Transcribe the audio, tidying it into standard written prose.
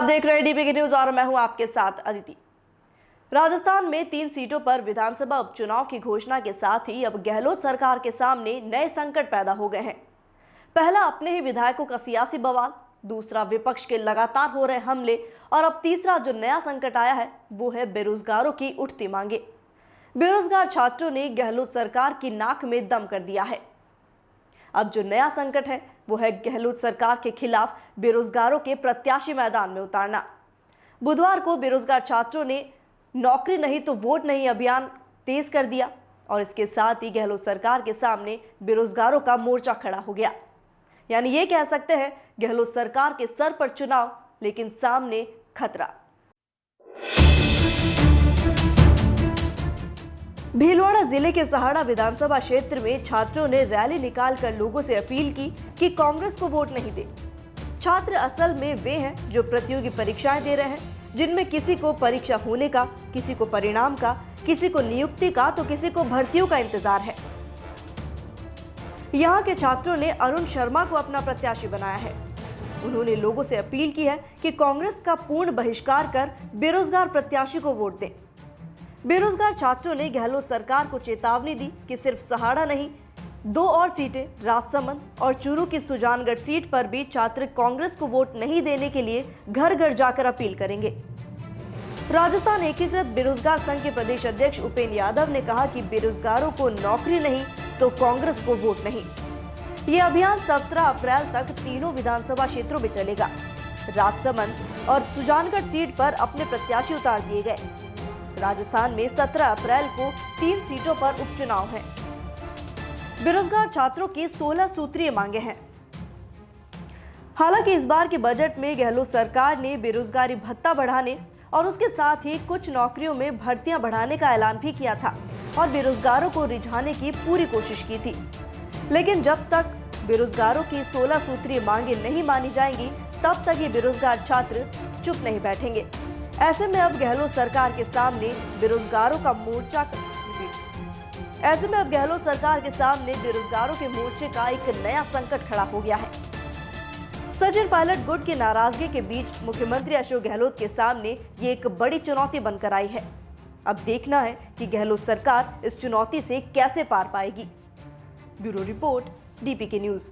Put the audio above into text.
आप देख रहे हैं डीपी की न्यूज और मैं हूं आपके साथ अदिति। राजस्थान में 3 सीटों पर विधानसभा उपचुनाव की घोषणा के साथ ही अब गहलोत सरकार के सामने नए संकट पैदा हो गए हैं। पहला अपने ही विधायकों का सियासी बवाल, दूसरा विपक्ष के लगातार हो रहे हमले और अब तीसरा जो नया संकट आया है वो है बेरोजगारों की उठती मांगे। बेरोजगार छात्रों ने गहलोत सरकार की नाक में दम कर दिया है। अब जो नया संकट है वो है गहलोत सरकार के खिलाफ बेरोजगारों के प्रत्याशी मैदान में उतारना। बुधवार को बेरोजगार छात्रों ने नौकरी नहीं तो वोट नहीं अभियान तेज कर दिया और इसके साथ ही गहलोत सरकार के सामने बेरोजगारों का मोर्चा खड़ा हो गया। यानी ये कह सकते हैं गहलोत सरकार के सर पर चुनाव लेकिन सामने खतरा। भीलवाड़ा जिले के सहाड़ा विधानसभा क्षेत्र में छात्रों ने रैली निकालकर लोगों से अपील की कि कांग्रेस को वोट नहीं दे। छात्र असल में वे हैं जो प्रतियोगी परीक्षाएं दे रहे हैं, जिनमें किसी को परीक्षा होने का, किसी को परिणाम का, किसी को नियुक्ति का तो किसी को भर्तियों का इंतजार है। यहाँ के छात्रों ने अरुण शर्मा को अपना प्रत्याशी बनाया है। उन्होंने लोगों से अपील की है कि कांग्रेस का पूर्ण बहिष्कार कर बेरोजगार प्रत्याशी को वोट दें। बेरोजगार छात्रों ने गहलोत सरकार को चेतावनी दी कि सिर्फ सहाड़ा नहीं, 2 और सीटें राजसमंद और चूरू की सुजानगढ़ सीट पर भी छात्र कांग्रेस को वोट नहीं देने के लिए घर घर जाकर अपील करेंगे। राजस्थान एकीकृत बेरोजगार संघ के प्रदेश अध्यक्ष उपेंद्र यादव ने कहा कि बेरोजगारों को नौकरी नहीं तो कांग्रेस को वोट नहीं। ये अभियान 17 अप्रैल तक तीनों विधानसभा क्षेत्रों में चलेगा। राजसमंद और सुजानगढ़ सीट पर अपने प्रत्याशी उतार दिए गए। राजस्थान में 17 अप्रैल को 3 सीटों पर उपचुनाव है। बेरोजगार छात्रों की 16 सूत्रीय मांगे हैं। हालांकि इस बार के बजट में गहलोत सरकार ने बेरोजगारी भत्ता बढ़ाने और उसके साथ ही कुछ नौकरियों में भर्तियां बढ़ाने का ऐलान भी किया था और बेरोजगारों को रिझाने की पूरी कोशिश की थी। लेकिन जब तक बेरोजगारों की 16 सूत्रीय मांगे नहीं मानी जाएंगी तब तक ये बेरोजगार छात्र चुप नहीं बैठेंगे। ऐसे में अब गहलोत सरकार के सामने बेरोजगारों के मोर्चे का एक नया संकट खड़ा हो गया है। सचिन पायलट गुट की नाराजगी के बीच मुख्यमंत्री अशोक गहलोत के सामने ये एक बड़ी चुनौती बनकर आई है। अब देखना है कि गहलोत सरकार इस चुनौती से कैसे पार पाएगी। ब्यूरो रिपोर्ट, डीपी की न्यूज।